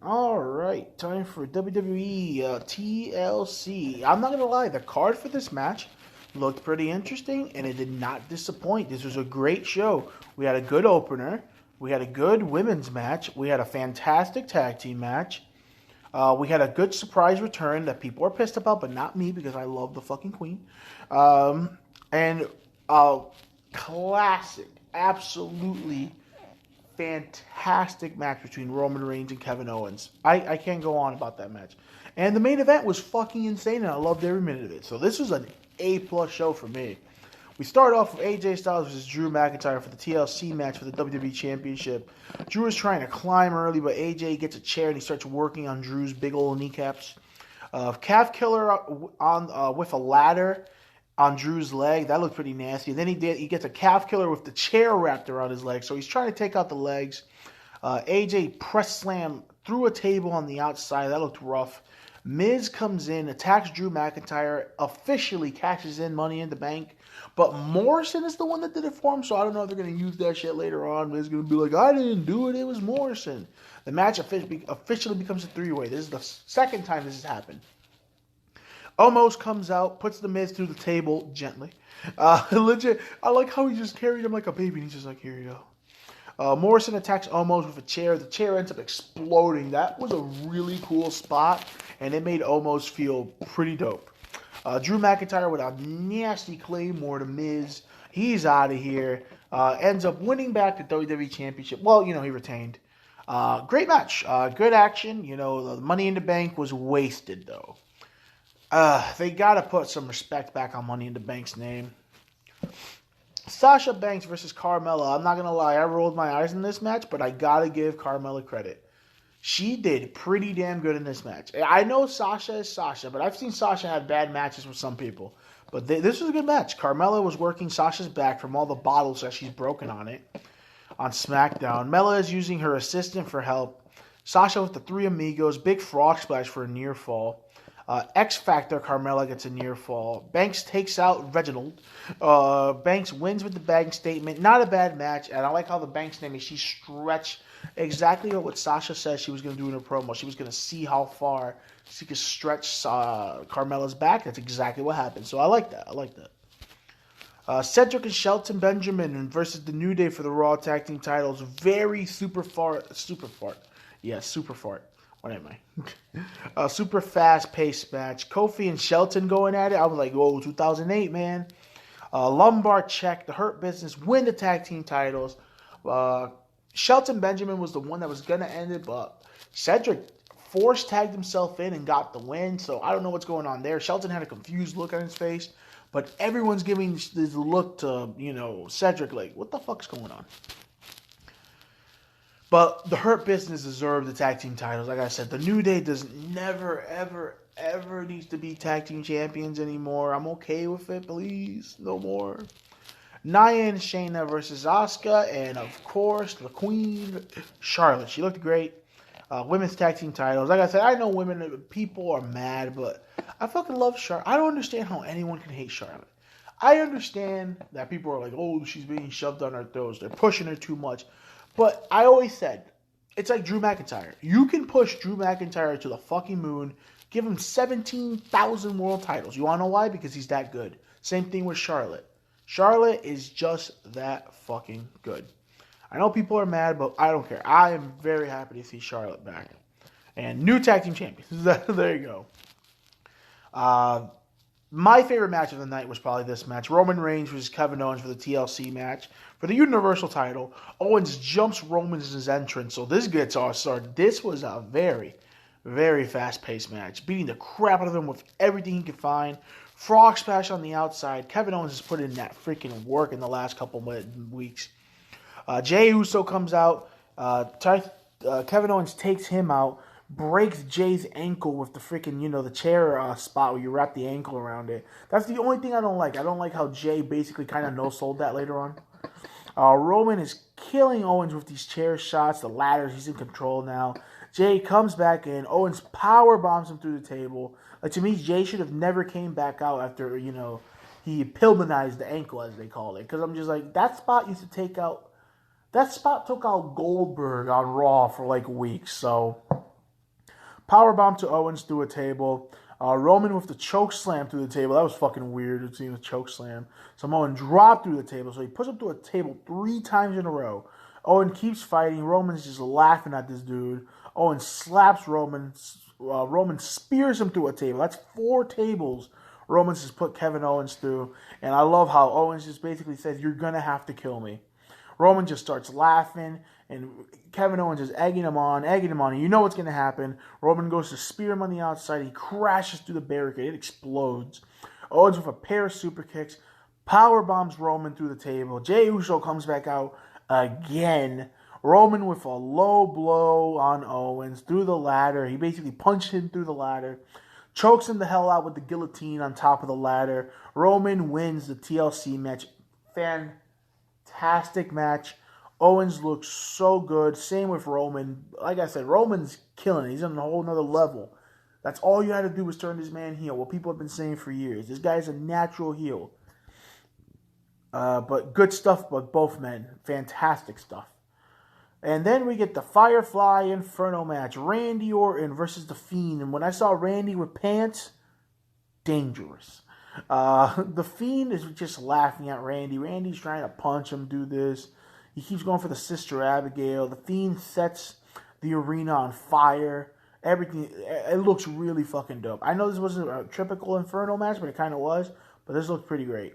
All right, time for WWE TLC. I'm not gonna lie, the card for this match looked pretty interesting, and it did not disappoint. This was a great show. We had a good opener. We had a good women's match. We had a fantastic tag team match. We had a good surprise return that people are pissed about, but not me because I love the fucking queen. And classic, absolutely fantastic match between Roman Reigns and Kevin Owens. I can't go on about that match. And the main event was fucking insane, and I loved every minute of it. So this was an A-plus show for me. We start off with AJ Styles versus Drew McIntyre for the TLC match for the WWE Championship. Drew is trying to climb early, but AJ gets a chair and he starts working on Drew's big old kneecaps. Calf killer on with a ladder on Drew's leg. That looked pretty nasty. And then he gets a calf killer with the chair wrapped around his leg. So he's trying to take out the legs. AJ press slam through a table on the outside. That looked rough. Miz comes in, attacks Drew McIntyre, officially cashes in Money in the Bank. But Morrison is the one that did it for him, so I don't know if they're going to use that shit later on. Miz is going to be like, I didn't do it, it was Morrison. The match officially becomes a three-way. This is the second time this has happened. Omos comes out, puts the Miz through the table gently. Legit, I like how he just carried him like a baby, and he's just like, here you go. Morrison attacks Omos with a chair. The chair ends up exploding. That was a really cool spot, and it made Omos feel pretty dope. Drew McIntyre with a nasty claymore to Miz. He's out of here. Ends up winning back the WWE Championship. Well, he retained. Great match. Good action. The Money in the Bank was wasted, though. They got to put some respect back on Money in the Bank's name. Sasha Banks versus Carmella. I'm not going to lie. I rolled my eyes in this match, but I got to give Carmella credit. She did pretty damn good in this match. I know Sasha is Sasha, but I've seen Sasha have bad matches with some people. But this was a good match. Carmella was working Sasha's back from all the bottles that she's broken on it on SmackDown. Mella is using her assistant for help. Sasha with the three amigos. Big frog splash for a near fall. X Factor, Carmella gets a near fall. Banks takes out Reginald. Banks wins with the bank statement. Not a bad match, and I like how the bank statement, she stretched exactly what Sasha said she was going to do in her promo. She was going to see how far she could stretch Carmella's back. That's exactly what happened. So I like that. Cedric and Shelton Benjamin versus the New Day for the Raw Tag Team titles. Very super fart. Yes, super fart. What am I? A super fast-paced match. Kofi and Shelton going at it. I was like, whoa, 2008, man. Lumbar check. The Hurt Business win the tag team titles. Shelton Benjamin was the one that was going to end it, but Cedric force-tagged himself in and got the win, so I don't know what's going on there. Shelton had a confused look on his face, but everyone's giving this look to, Cedric like, what the fuck's going on? But the Hurt Business deserved the tag team titles. Like I said, the New Day does never, ever, ever needs to be tag team champions anymore. I'm okay with it, please. No more. Nia and Shayna versus Asuka, and of course, the Queen, Charlotte. She looked great. Women's tag team titles. Like I said, I know people are mad, but I fucking love Charlotte. I don't understand how anyone can hate Charlotte. I understand that people are like, oh, she's being shoved on her throats. They're pushing her too much. But I always said, it's like Drew McIntyre. You can push Drew McIntyre to the fucking moon, give him 17,000 world titles. You want to know why? Because he's that good. Same thing with Charlotte. Charlotte is just that fucking good. I know people are mad, but I don't care. I am very happy to see Charlotte back. And new tag team champions. There you go. My favorite match of the night was probably this match. Roman Reigns versus Kevin Owens for the TLC match. For the Universal title, Owens jumps Roman's entrance, so this gets all started. This was a very, very fast-paced match. Beating the crap out of him with everything he could find. Frog splash on the outside. Kevin Owens has put in that freaking work in the last couple weeks. Jey Uso comes out. Kevin Owens takes him out. Breaks Jay's ankle with the freaking, the chair spot where you wrap the ankle around it. That's the only thing I don't like. I don't like how Jay basically kind of no-sold that later on. Roman is killing Owens with these chair shots, the ladders. He's in control now. Jay comes back in. Owens power bombs him through the table. To me, Jay should have never came back out after, he pilmanized the ankle, as they call it. Because I'm just like, that spot used to take out... That spot took out Goldberg on Raw for, weeks. So, Powerbomb to Owens through a table. Roman with the choke slam through the table. That was fucking weird, seeing a choke slam. Samoan dropped through the table, so he puts him through a table 3 times in a row. Owen keeps fighting. Roman's just laughing at this dude. Owen slaps Roman. Roman spears him through a table. That's 4 tables Roman's just put Kevin Owens through. And I love how Owens just basically says, "You're going to have to kill me." Roman just starts laughing, and Kevin Owens is egging him on, and you know what's going to happen. Roman goes to spear him on the outside. He crashes through the barricade. It explodes. Owens with a pair of super kicks, power bombs Roman through the table. Jey Uso comes back out again. Roman with a low blow on Owens through the ladder. He basically punched him through the ladder. Chokes him the hell out with the guillotine on top of the ladder. Roman wins the TLC match. Fantastic match. Owens looks so good. Same with Roman. Like I said, Roman's killing it. He's on a whole nother level. That's all you had to do was turn this man heel. What people have been saying for years. This guy's a natural heel. But good stuff by both men. Fantastic stuff. And then we get the Firefly Inferno match. Randy Orton versus The Fiend. And when I saw Randy with pants, dangerous. The Fiend is just laughing at Randy. Randy's trying to punch him, do this. He keeps going for the Sister Abigail. The Fiend sets the arena on fire. Everything, it looks really fucking dope. I know this wasn't a typical Inferno match, but it kind of was. But this looks pretty great.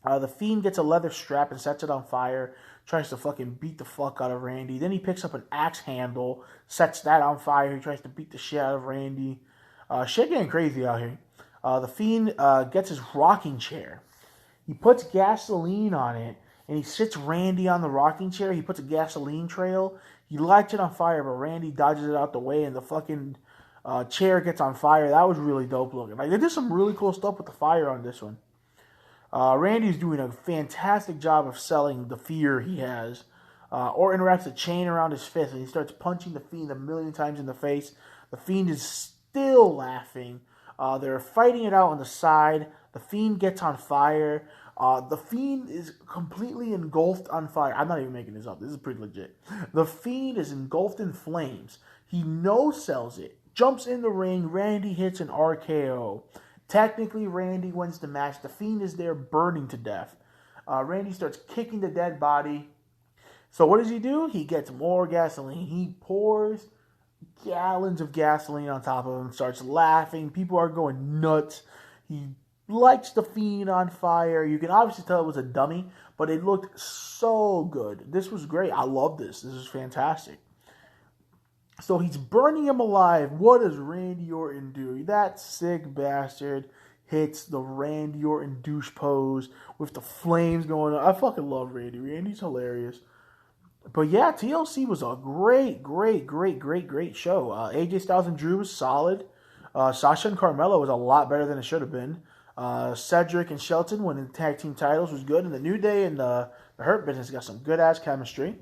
The Fiend gets a leather strap and sets it on fire. Tries to fucking beat the fuck out of Randy. Then he picks up an axe handle, sets that on fire. He tries to beat the shit out of Randy. Shit getting crazy out here. The Fiend gets his rocking chair. He puts gasoline on it, and he sits Randy on the rocking chair. He puts a gasoline trail. He lights it on fire, but Randy dodges it out the way, and the fucking chair gets on fire. That was really dope looking. Like, they did some really cool stuff with the fire on this one. Randy's doing a fantastic job of selling the fear he has. Orton wraps a chain around his fist, and he starts punching the Fiend a million times in the face. The Fiend is still laughing. They're fighting it out on the side. The Fiend gets on fire. The Fiend is completely engulfed on fire. I'm not even making this up. This is pretty legit. The Fiend is engulfed in flames. He no-sells it. Jumps in the ring. Randy hits an RKO. Technically, Randy wins the match. The Fiend is there burning to death. Randy starts kicking the dead body. So what does he do? He gets more gasoline. He pours gallons of gasoline on top of him, starts laughing. People are going nuts. He lights the Fiend on fire. You can obviously tell it was a dummy, but it looked so good. This was great. I love this. This is fantastic. So he's burning him alive. What does Randy Orton do? That sick bastard hits the Randy Orton douche pose with the flames going on. I fucking love Randy. Randy's hilarious. But yeah, TLC was a great show. AJ Styles and Drew was solid. Sasha and Carmella was a lot better than it should have been. Cedric and Shelton winning the tag team titles was good. And the New Day and the Hurt Business got some good ass chemistry.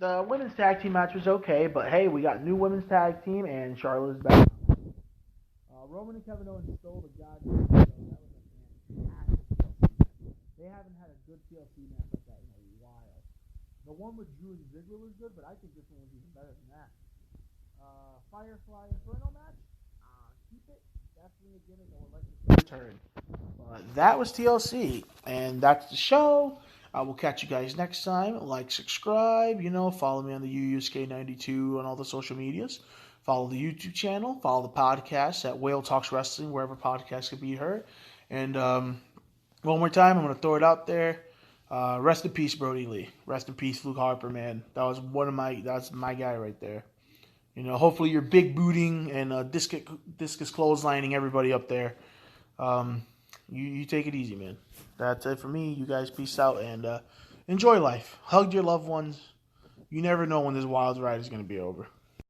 The women's tag team match was okay, but hey, we got new women's tag team, and Charlotte's back. Roman and Kevin Owens stole the goddamn show. That was a fantastic TLC match. They haven't had a good TLC match like that in a while. The one with Drew and Ziggler was good, but I think this one was even better than that. Firefly Inferno match? Keep it. Definitely a gimmick I would like to see return. That was TLC, and that's the show. I will catch you guys next time. Like, subscribe, follow me on the UUSK92 on all the social medias. Follow the YouTube channel. Follow the podcast at Wwe Talks Wrestling, wherever podcasts can be heard. And one more time, I'm going to throw it out there. Rest in peace, Brody Lee. Rest in peace, Luke Harper, man. That's my guy right there. Hopefully you're big booting and discus clotheslining everybody up there. You take it easy, man. That's it for me. You guys peace out and enjoy life. Hug your loved ones. You never know when this wild ride is going to be over.